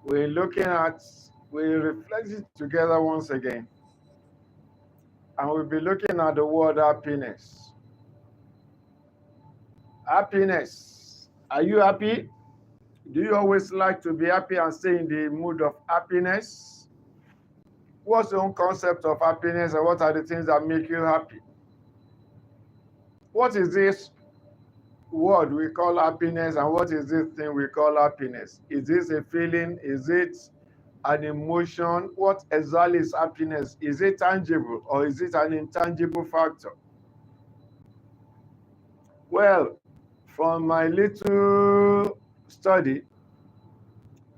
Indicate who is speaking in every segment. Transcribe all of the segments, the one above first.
Speaker 1: we'll reflect it together once again. And we'll be looking at the word happiness. Happiness. Are you happy? Do you always like to be happy and stay in the mood of happiness? What's your own concept of happiness and what are the things that make you happy? What is this word we call happiness and what is this thing we call happiness? Is this a feeling? Is it an emotion? What exactly is happiness? Is it tangible or is it an intangible factor? Well, from my little study,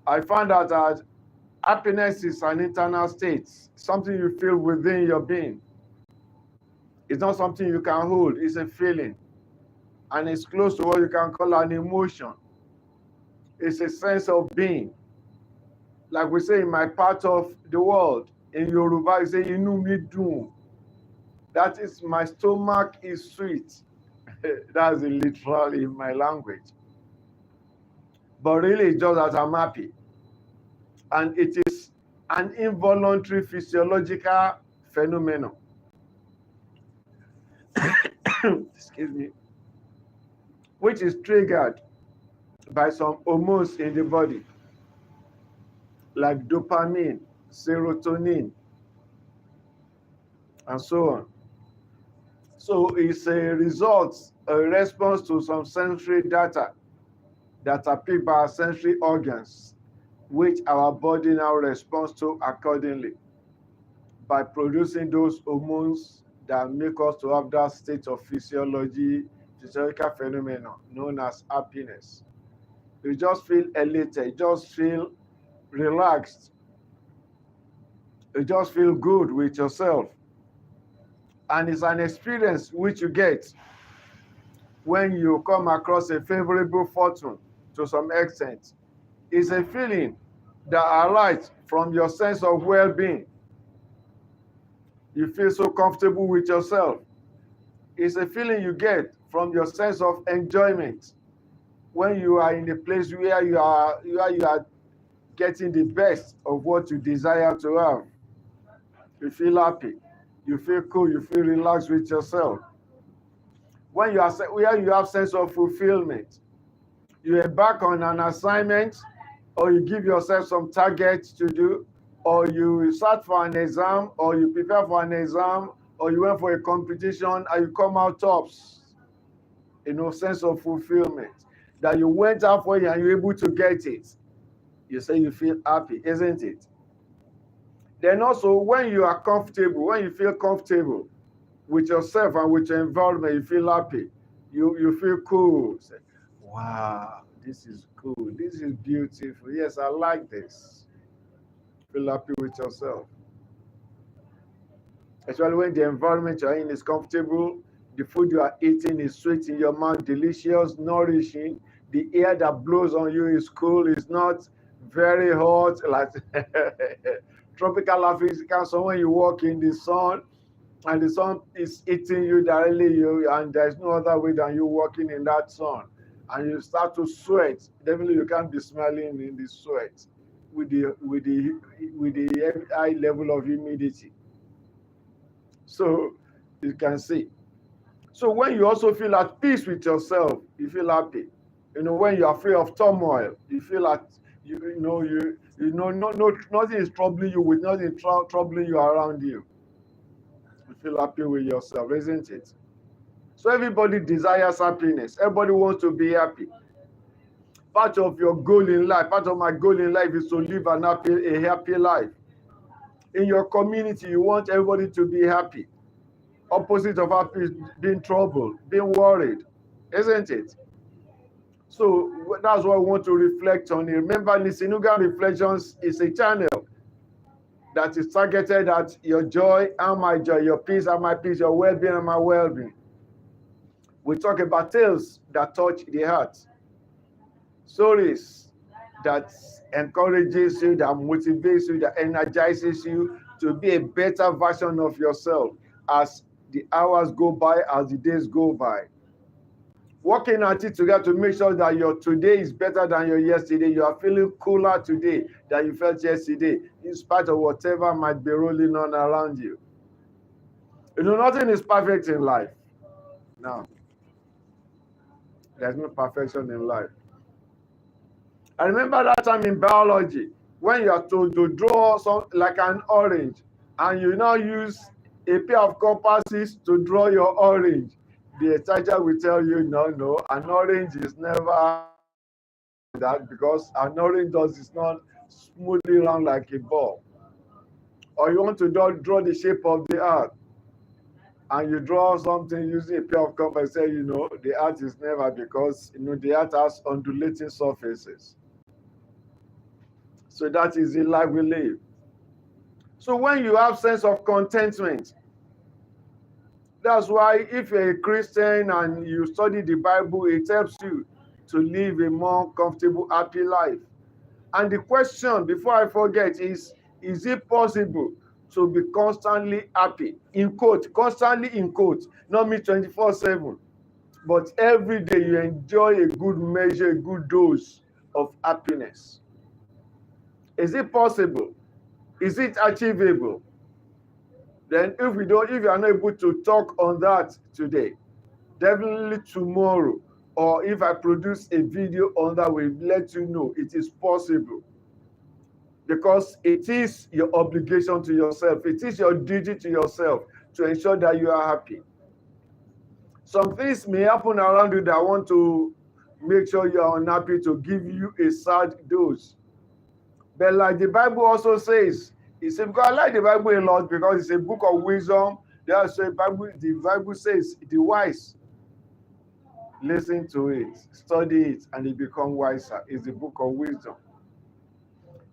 Speaker 1: I found out that happiness is an internal state, something you feel within your being. It's not something you can hold, it's a feeling. And it's close to what you can call an emotion. It's a sense of being. Like we say in my part of the world, in Yoruba, you say, Inu mi dun. That is, my stomach is sweet. That's literally in my language. But really, it's just that I'm happy. And it is an involuntary physiological phenomenon. Excuse me. Which is triggered by some hormones in the body, like dopamine, serotonin, and so on. So it's a result, a response to some sensory data that are picked by our sensory organs, which our body now responds to accordingly by producing those hormones that make us to have that state of physiological phenomenon known as happiness. You just feel elated, you just feel relaxed, you just feel good with yourself. And it's an experience which you get when you come across a favorable fortune to some extent. It's a feeling that arises from your sense of well-being. You feel so comfortable with yourself. It's a feeling you get from your sense of enjoyment when you are in a place where you are getting the best of what you desire to have. You feel happy, you feel cool, you feel relaxed with yourself. When you are where you have sense of fulfillment, you embark on an assignment or you give yourself some targets to do, or you start for an exam, or you prepare for an exam, or you went for a competition and you come out tops. Sense of fulfillment that you went out for it and you're able to get it. You say you feel happy, isn't it? Then also when you are comfortable, when you feel comfortable with yourself and with your environment, you feel happy. You feel cool. Say, wow, this is cool. This is beautiful. Yes, I like this. Feel happy with yourself. Especially when the environment you're in is comfortable, the food you are eating is sweet in your mouth, delicious, nourishing. The air that blows on you is cool. It's not very hot, like tropical Africa. So when you walk in the sun and the sun is hitting you directly, and there's no other way than you walking in that sun, and you start to sweat. Definitely, you can't be smiling in the sweat with the high level of humidity. So you can see. So when you also feel at peace with yourself, you feel happy. When you are free of turmoil, you feel that nothing is troubling you with nothing troubling you around you. You feel happy with yourself, isn't it? So everybody desires happiness. Everybody wants to be happy. Part of your goal in life, part of my goal in life is to live a happy life. In your community, you want everybody to be happy. Opposite of happy is being troubled, being worried, isn't it? So that's what I want to reflect on. Remember, Nisinuga Reflections is a channel that is targeted at your joy and my joy, your peace and my peace, your well-being and my well-being. We talk about tales that touch the heart, stories that encourages you, that motivates you, that energizes you to be a better version of yourself as the hours go by, as the days go by. working at it together to make sure that your today is better than your yesterday. You are feeling cooler today than you felt yesterday, in spite of whatever might be rolling on around you. You know, nothing is perfect in life. Now, there's no perfection in life. I remember that time in biology when you are told to draw something like an orange, and you now use a pair of compasses to draw your orange. The teacher will tell you, no, an orange is never that, because an orange is not smoothly round like a ball. Or you want to draw the shape of the earth, and you draw something using a pair of compasses, say, the earth is never, because the earth has undulating surfaces. So that is the life we live. So when you have sense of contentment, that's why if you're a Christian and you study the Bible, it helps you to live a more comfortable, happy life. And the question, before I forget, is it possible to be constantly happy? In quote, constantly in quote, not me 24/7, but every day you enjoy a good measure, a good dose of happiness. Is it possible? Is it achievable? Then if you are not able to talk on that today, definitely tomorrow, or if I produce a video on that, will let you know it is possible. Because it is your obligation to yourself, it is your duty to yourself to ensure that you are happy. Some things may happen around you that want to make sure you are unhappy, to give you a sad dose. But like the Bible also says, because I like the Bible a lot because it's a book of wisdom. The Bible says the wise listen to it, study it, and they become wiser. It's the book of wisdom.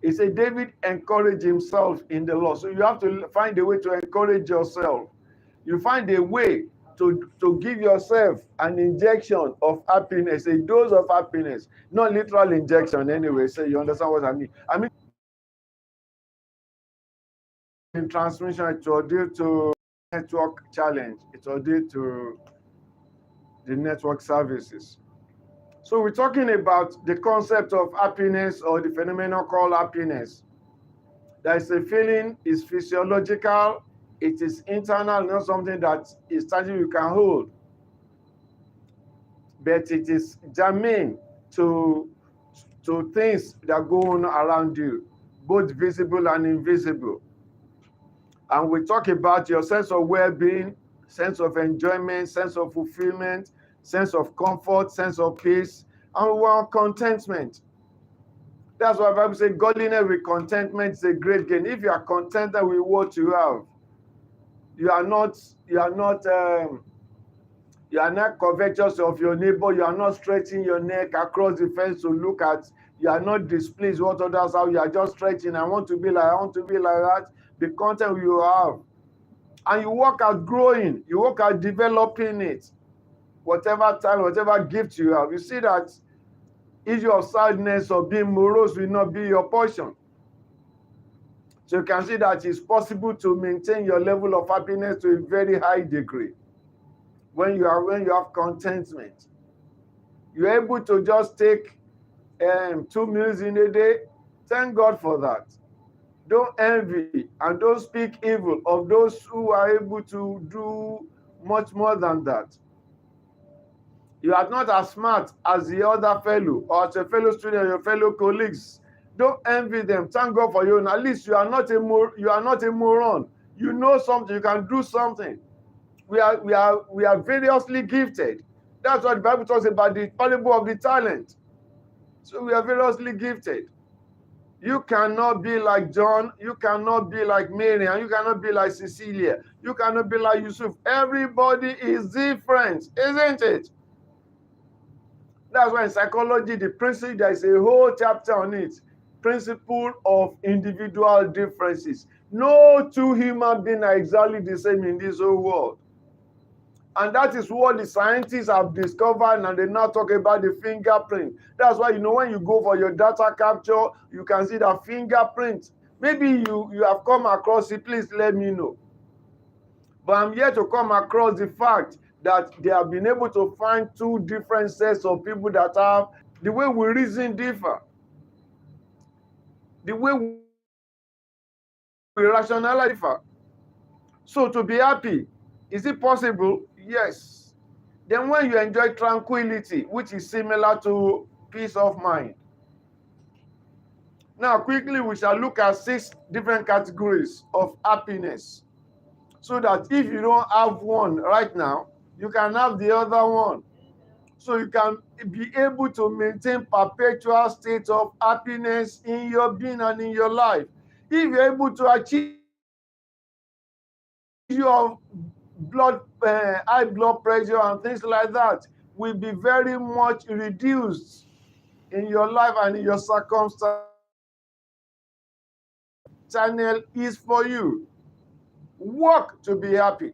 Speaker 1: It says David encouraged himself in the Lord. So you have to find a way to encourage yourself. You find a way to give yourself an injection of happiness, a dose of happiness. Not literal injection anyway. So you understand what I mean? I mean, in transmission, it was due to network challenge. It was due to the network services. So we're talking about the concept of happiness, or the phenomenon called happiness. There is a feeling, is physiological, it is internal, not something that is tangible you can hold. But it is germane to things that go on around you, both visible and invisible. And we talk about your sense of well-being, sense of enjoyment, sense of fulfillment, sense of comfort, sense of peace, and we want contentment. That's why the Bible says godliness with contentment is a great gain. If you are contented with what you have, you are not covetous of your neighbor. You are not stretching your neck across the fence to look at. You are not displeased what others have. You are just stretching. I want to be like that. The content you have, and you work at growing. You work at developing it. Whatever time, whatever gift you have, you see that issue of sadness or being morose will not be your portion. So you can see that it's possible to maintain your level of happiness to a very high degree when you have contentment. You're able to just take 2 meals in a day. Thank God for that. Don't envy and don't speak evil of those who are able to do much more than that. You are not as smart as the other fellow, or as a fellow student, your fellow colleagues. Don't envy them. Thank God for you. And at least you are not a moron. You know something. You can do something. We are variously gifted. That's what the Bible talks about, the parable of the talent. So we are variously gifted. You cannot be like John. You cannot be like Mary. And you cannot be like Cecilia. You cannot be like Yusuf. Everybody is different, isn't it? That's why in psychology, the principle, there is a whole chapter on it. Principle of individual differences. No two human beings are exactly the same in this whole world. And that is what the scientists have discovered, and they now talk about the fingerprint. That's why, when you go for your data capture, you can see the fingerprint. Maybe you have come across it, please let me know. But I'm here to come across the fact that they have been able to find two different sets of people that have the way we reason differ, the way we rationalize differ. So to be happy, is it possible? Yes. Then when you enjoy tranquility, which is similar to peace of mind. Now quickly we shall look at 6 different categories of happiness, so that if you don't have one right now, you can have the other one. So you can be able to maintain perpetual state of happiness in your being and in your life. If you're able to achieve your high blood pressure and things like that will be very much reduced in your life and in your circumstance. Channel is for you. Work to be happy.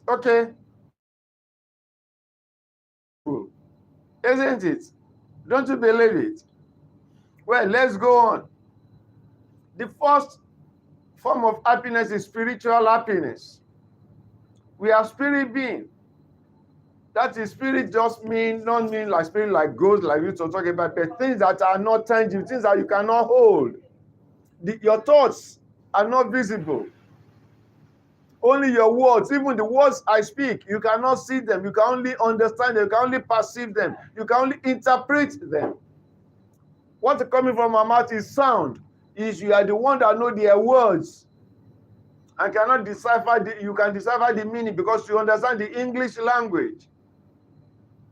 Speaker 1: Okay? Isn't it? Don't you believe it? Well, let's go on. The first form of happiness is spiritual happiness. We are spirit being. That is, spirit just not mean like spirit like ghosts, like you to talk about, but things that are not tangible, things that you cannot hold. Your thoughts are not visible. Only your words, even the words I speak, you cannot see them. You can only understand them. You can only perceive them. You can only interpret them. What's coming from my mouth is sound. Is you are the one that know their words and cannot decipher you can decipher the meaning because you understand the English language.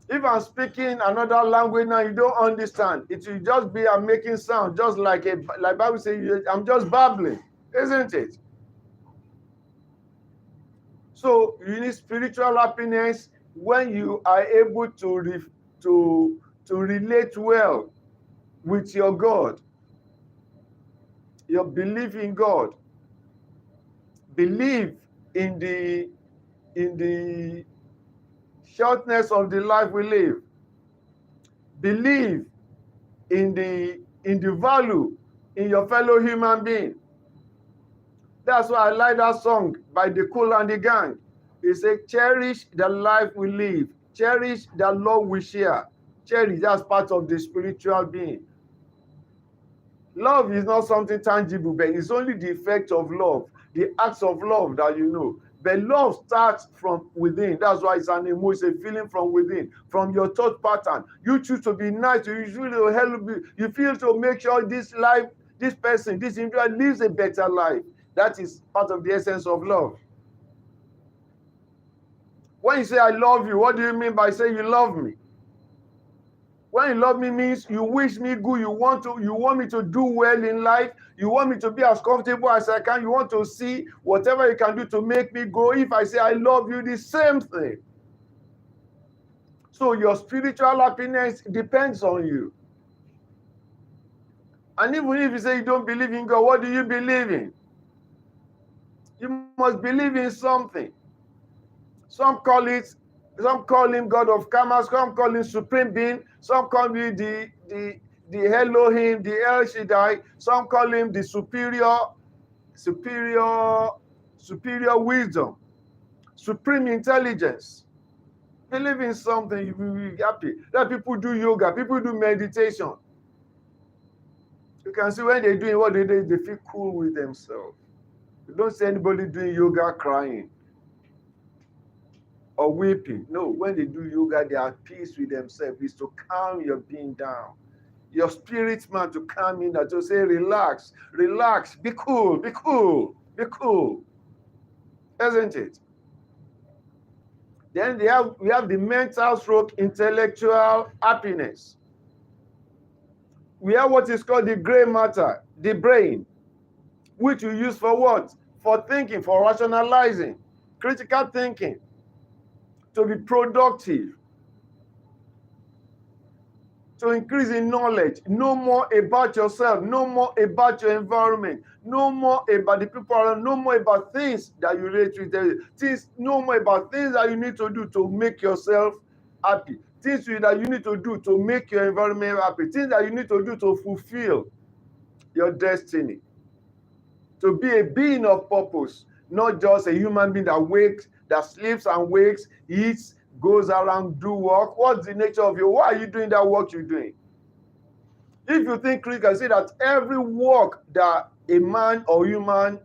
Speaker 1: If I'm speaking another language now, you don't understand. It will just be I'm making sound, just like Bible says, I'm just babbling, isn't it? So you need spiritual happiness when you are able to relate well with your God. Your belief in God. Believe in the shortness of the life we live. Believe in the value in your fellow human being. That's why I like that song by The Kool and the Gang. It says, cherish the life we live. Cherish the love we share. Cherish, that's part of the spiritual being. Love is not something tangible, but it's only the effect of love, the acts of love that you know. But love starts from within. That's why it's an emotion, feeling from within, from your thought pattern. You choose to be nice. You usually help. You feel to make sure this life, this person, this individual lives a better life. That is part of the essence of love. When you say I love you, what do you mean by saying you love me? When you love me means you wish me good, you want me to do well in life, you want me to be as comfortable as I can, you want to see whatever you can do to make me go. If I say I love you, the same thing. So your spiritual happiness depends on you. And even if you say you don't believe in God, what do you believe in? You must believe in something. Some call him God of Karma, some call him Supreme Being, some call him the Elohim, the El Shaddai, some call him the superior wisdom, supreme intelligence. Believe in something, you will be happy. That people do yoga, people do meditation. You can see when they're doing what they do, they feel cool with themselves. You don't see anybody doing yoga crying or weeping. No, when they do yoga, they are at peace with themselves. It's to calm your being down. Your spirit man to calm in, that to say, relax, relax, be cool, be cool, be cool. Isn't it? Then we have the mental stroke intellectual happiness. We have what is called the gray matter, the brain, which we use for what? For thinking, for rationalizing, critical thinking, to be productive, to increase in knowledge, know more about yourself, know more about your environment, know more about the people around, know more about things that you relate with, know more about things that you need to do to make yourself happy, things that you need to do to make your environment happy, things that you need to do to fulfill your destiny, to be a being of purpose, not just a human being that wakes that sleeps and wakes, eats, goes around, do work. What's the nature of your, why are you doing that work you're doing? If you think critically, see that every work that a man or human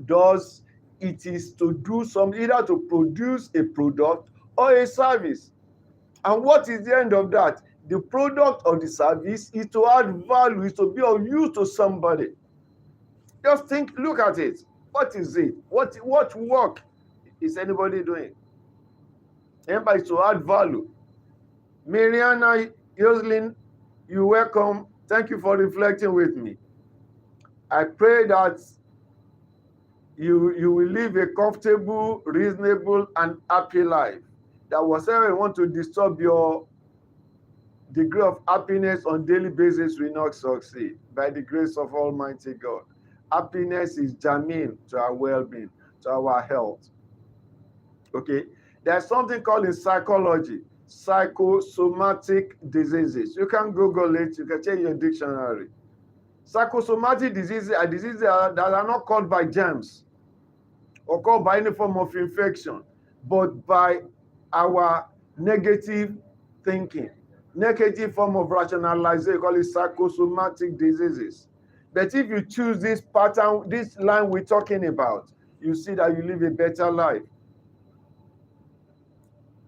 Speaker 1: does, it is to do something, either to produce a product or a service. And what is the end of that? The product or the service is to add value, is to be of use to somebody. Just think, look at it. What is it? What work is anybody doing? Anybody to add value. Mariana Yoslin, you're welcome. Thank you for reflecting with me. I pray that you will live a comfortable, reasonable, and happy life. That whatever want to disturb your degree of happiness on daily basis will not succeed by the grace of Almighty God. Happiness is germane to our well-being, to our health. Okay? There's something called in psychology, psychosomatic diseases. You can Google it, you can check your dictionary. Psychosomatic diseases are diseases that are not caused by germs or caused by any form of infection, but by our negative thinking, negative form of rationalization, call it psychosomatic diseases. But if you choose this pattern, this line we're talking about, you see that you live a better life.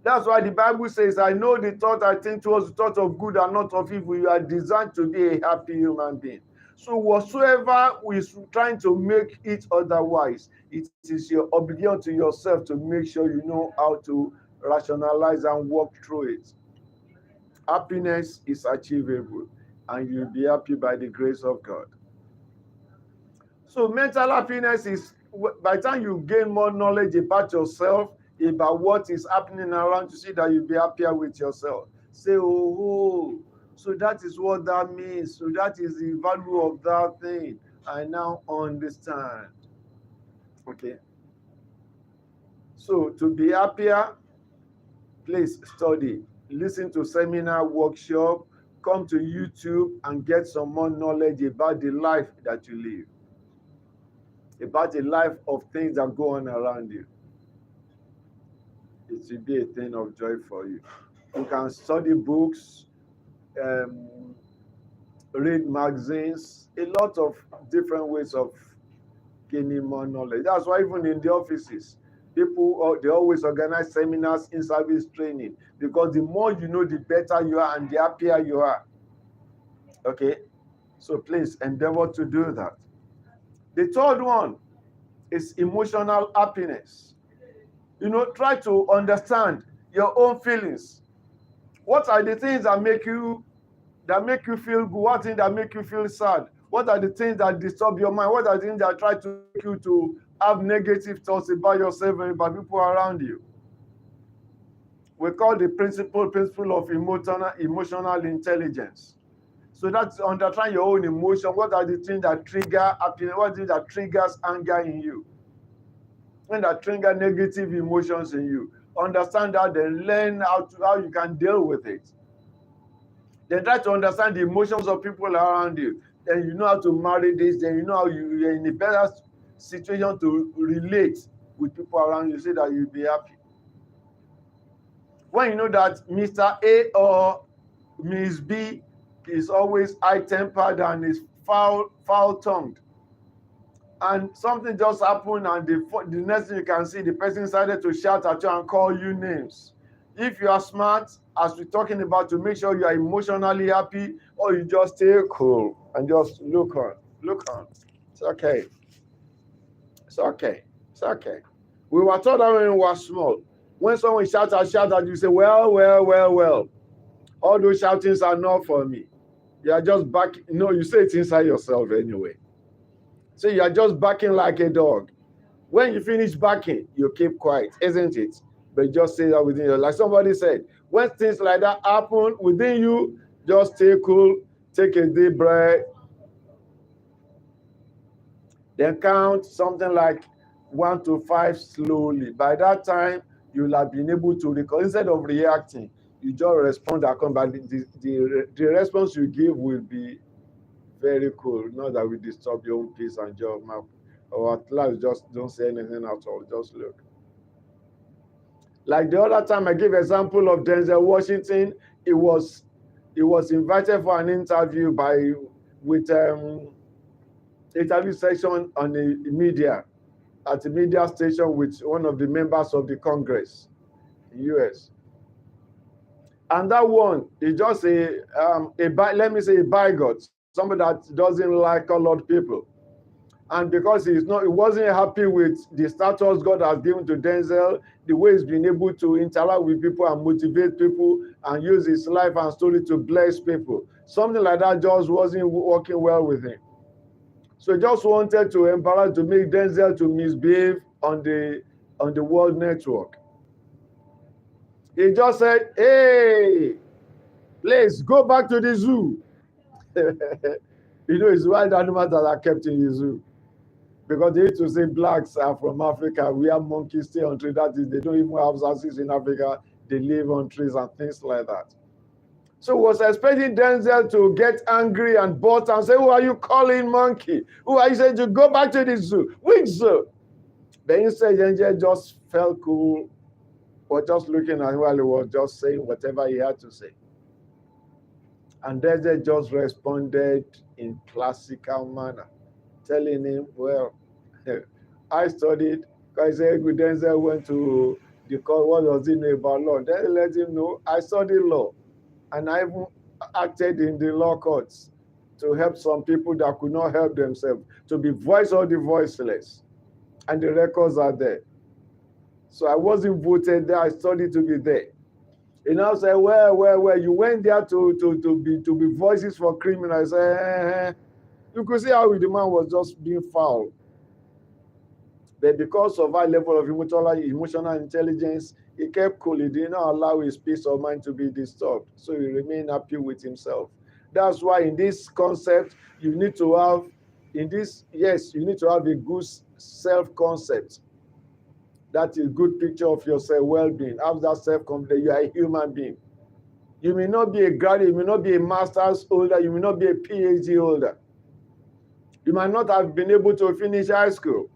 Speaker 1: That's why the Bible says, I know the thought I think towards the thought of good and not of evil. You are designed to be a happy human being. So whatsoever is trying to make it otherwise, it is your obligation to yourself to make sure you know how to rationalize and work through it. Happiness is achievable, and you'll be happy by the grace of God. So mental happiness is, by the time you gain more knowledge about yourself, about what is happening around you, see that you'll be happier with yourself. Say, oh, so that is what that means. So that is the value of that thing. I now understand. Okay. So to be happier, please study, listen to seminar, workshop, come to YouTube and get some more knowledge about the life that you live, about the life of things that go on around you. It will be a thing of joy for you. You can study books, read magazines, a lot of different ways of gaining more knowledge. That's why even in the offices, people, they always organize seminars, in-service training, because the more you know, the better you are and the happier you are. Okay? So please endeavor to do that. The third one is emotional happiness. You know, try to understand your own feelings. What are the things that make you feel good? What things that make you feel sad? What are the things that disturb your mind? What are the things that try to make you to have negative thoughts about yourself and about people around you? We call the principle of emotional intelligence. So that's understand your own emotion. What are the things that trigger happiness? What are the things that triggers anger in you? When that trigger negative emotions in you, understand that, then learn how you can deal with it. Then try to understand the emotions of people around you. Then you know how to marry this. Then you know how you're in a better situation to relate with people around you, so that you'll be happy. When you know that Mr. A or Miss B is always high-tempered and is foul-tongued, and something just happened, and the next thing you can see, the person decided to shout at you and call you names. If you are smart, as we're talking about, to make sure you are emotionally happy, or you just stay cool and just look on. It's okay. It's okay. It's okay. We were taught that when we were small. When someone shouts at you, say, well. All those shoutings are not for me. You are just backing. No, you say it inside yourself anyway. So you are just barking like a dog. When you finish barking, you keep quiet, isn't it? But just say that within you. Like somebody said, when things like that happen within you, just stay cool, take a deep breath, then count something like 1 to 5 slowly. By that time, you'll have been able to recall. Instead of reacting, you just respond accordingly. But the response you give will be very cool. Not that we disturb your own peace and joy of mouth. Or at last, just don't say anything at all. Just look. Like the other time I gave example of Denzel Washington, he was invited for an interview with interview session on the media at a media station with one of the members of the Congress in US. And that one is just let me say a bigot, somebody that doesn't like colored people. And because he wasn't happy with the status God has given to Denzel, the way he's been able to interact with people and motivate people and use his life and story to bless people. Something like that just wasn't working well with him. So he just wanted to make Denzel to misbehave on the world network. He just said, hey, please go back to the zoo. It's wild animals that are kept in the zoo. Because they used to say blacks are from Africa, we have monkeys stay on trees. That is, they don't even have houses in Africa, they live on trees and things like that. So was expecting Denzel to get angry and bolt and say, who are you calling monkey? Who are you saying to go back to the zoo? Which zoo? But instead, Denzel just felt cool, or just looking at him while he was just saying whatever he had to say. And Denzel just responded in classical manner, telling him, well, I studied, because Denzel went to the court, what does he know about law? Then let him know, I studied law, and I even acted in the law courts to help some people that could not help themselves, to be voice of the voiceless. And the records are there. So I wasn't voted there, I studied to be there. He now said, well, you went there to be voices for criminals. You could see how the man was just being foul. But because of high level of emotional intelligence, he kept cool. He did not allow his peace of mind to be disturbed. So he remained happy with himself. That's why in this concept, you need to have a good self-concept. That is a good picture of yourself, well-being. Have that self-confidence. You are a human being. You may not be a graduate, you may not be a master's holder, you may not be a PhD holder. You might not have been able to finish high school,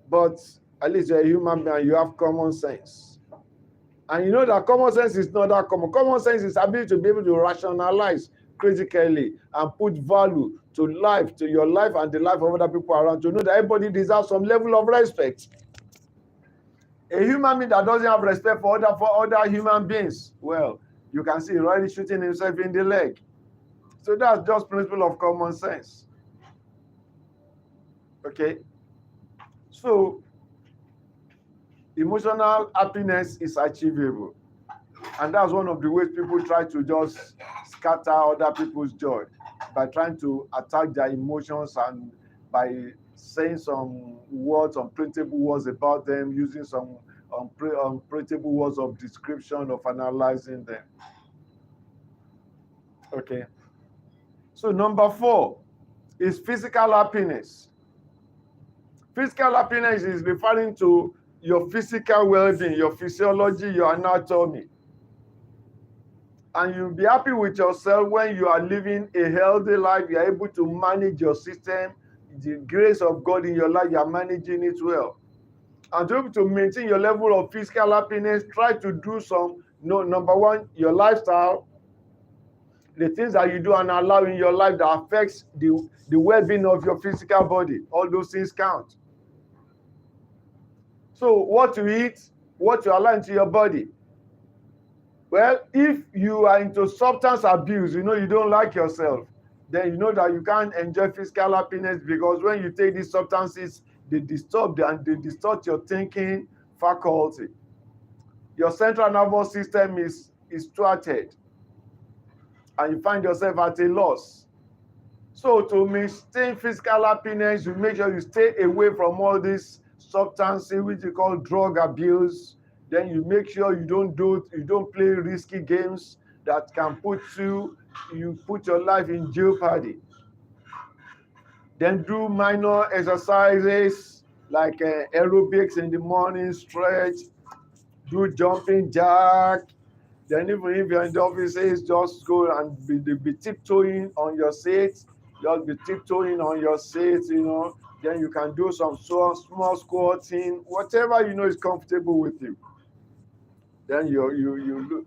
Speaker 1: but at least you're a human being and you have common sense. And you know that common sense is not that common. Common sense is ability to be able to rationalize critically and put value to life, to your life and the life of other people around, to know that everybody deserves some level of respect. A human being that doesn't have respect for other human beings, well, you can see he's already shooting himself in the leg. So that's just principle of common sense. Okay? So emotional happiness is achievable. And that's one of the ways people try to just scatter other people's joy, by trying to attack their emotions and by saying some words, unprintable words about them, using some unprintable words of description, of analyzing them. Okay. So number 4 is physical happiness. Physical happiness is referring to your physical well-being, your physiology, your anatomy. And you'll be happy with yourself when you are living a healthy life. You are able to manage your system. The grace of God in your life, you are managing it well. And to be able to maintain your level of physical happiness, try to do number 1, your lifestyle, the things that you do and allow in your life that affects the well-being of your physical body. All those things count. So what you eat, what you allow into your body. Well, if you are into substance abuse, you don't like yourself, then you know that you can't enjoy physical happiness, because when you take these substances, they disturb and they distort your thinking faculty. Your central nervous system is thwarted, and you find yourself at a loss. So to maintain physical happiness, you make sure you stay away from all these substances, which you call drug abuse. Then you make sure you don't play risky games that can put your life in jeopardy. Then do minor exercises like aerobics in the morning, stretch, do jumping jack. Then even if you're in the offices, just go and be tiptoeing on your seats. Just be tiptoeing on your seats, Then you can do some small squatting, whatever is comfortable with you. then you look.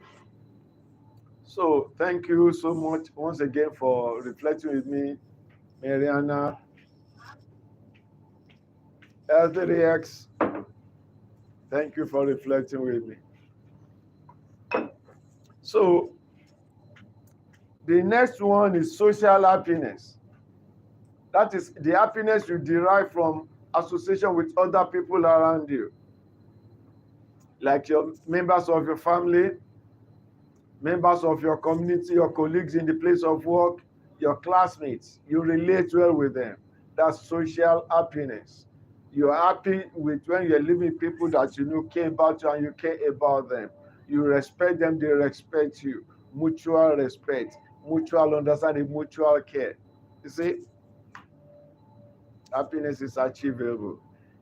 Speaker 1: So thank you so much once again for reflecting with me, Mariana. L3X, thank you for reflecting with me. So the next one is social happiness. That is the happiness you derive from association with other people around you, like your members of your family, members of your community, your colleagues in the place of work, your classmates. You relate well with them. That's social happiness. You're happy with when you're living with people that you know care about you and you care about them. You respect them, they respect you. Mutual respect, mutual understanding, mutual care. You see, happiness is achievable.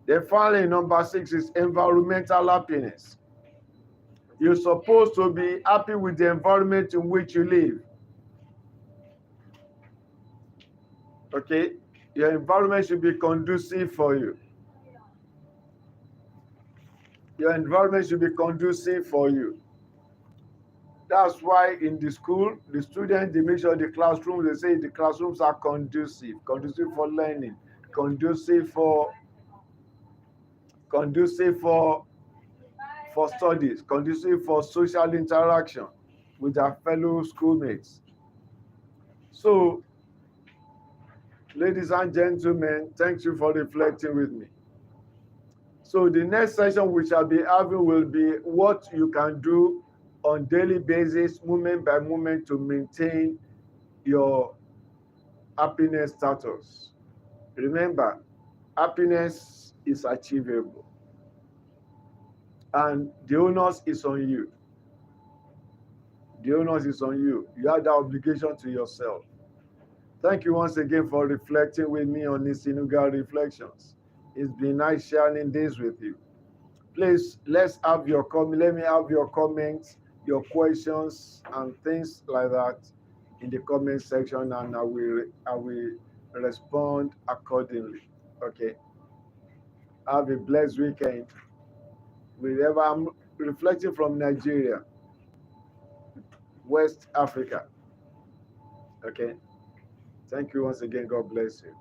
Speaker 1: Then finally, number 6 is environmental happiness. You're supposed to be happy with the environment in which you live. Okay? Your environment should be conducive for you. Your environment should be conducive for you. That's why in the school, the students, they make sure the classroom, they say the classrooms are conducive for learning, conducive for conducive for studies, conducive for social interaction with their fellow schoolmates. So, ladies and gentlemen, thank you for reflecting with me. So the next session we shall be having will be what you can do on daily basis, moment by moment, to maintain your happiness status. Remember, happiness is achievable and the onus is on you. The onus is on you. You have that obligation to yourself. Thank you once again for reflecting with me on this Inuga Reflections. It's been nice sharing this with you. Please, let's have your comment. Let me have your comments, your questions, and things like that in the comment section, and I will respond accordingly. Okay. Have a blessed weekend. Wherever I'm reflecting from Nigeria, West Africa. Okay. Thank you once again. God bless you.